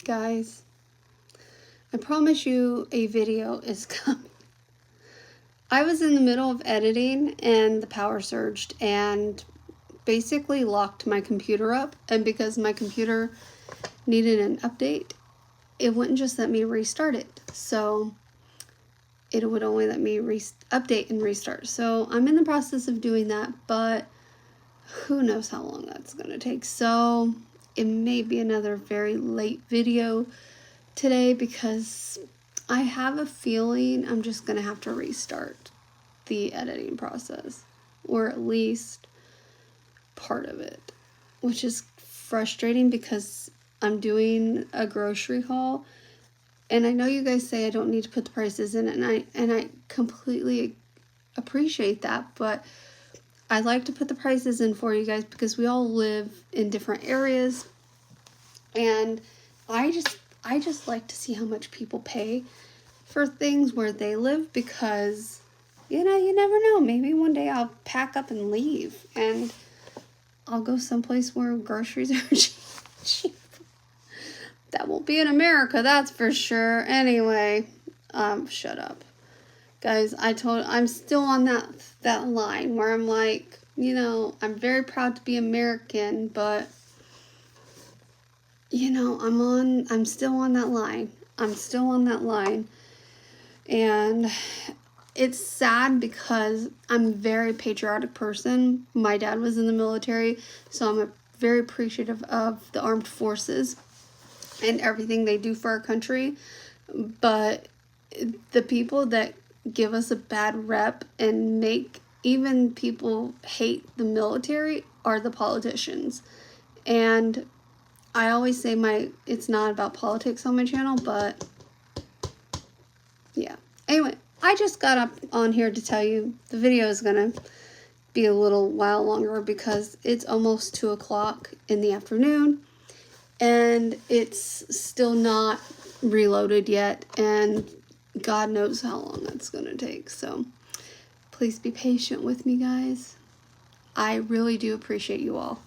Guys, I promise you a video is coming. I was in the middle of editing and the power surged and basically locked my computer up, and because my computer needed an update, it wouldn't just let me restart it. So it would only let me update and restart. So I'm in the process of doing that, but who knows how long that's going to take. So it may be another very late video today because I have a feeling I'm just going to have to restart the editing process, or at least part of it, which is frustrating because I'm doing a grocery haul, and I know you guys say I don't need to put the prices in, and I completely appreciate that, but I like to put the prices in for you guys because we all live in different areas, and I just like to see how much people pay for things where they live, because you never know, maybe one day I'll pack up and leave and I'll go someplace where groceries are cheap. That won't be in America, that's for sure. Anyway, shut up. Guys, I'm still on that line where I'm like, I'm very proud to be American, but I'm still on that line. I'm still on that line. And it's sad because I'm a very patriotic person. My dad was in the military, so I'm very appreciative of the armed forces and everything they do for our country. But the people that give us a bad rep and make even people hate the military are the politicians. And I always say it's not about politics on my channel, but yeah. Anyway, I just got up on here to tell you the video is going to be a little while longer because it's almost 2 o'clock in the afternoon and it's still not reloaded yet, and God knows how long that's going to take. So please be patient with me, guys. I really do appreciate you all.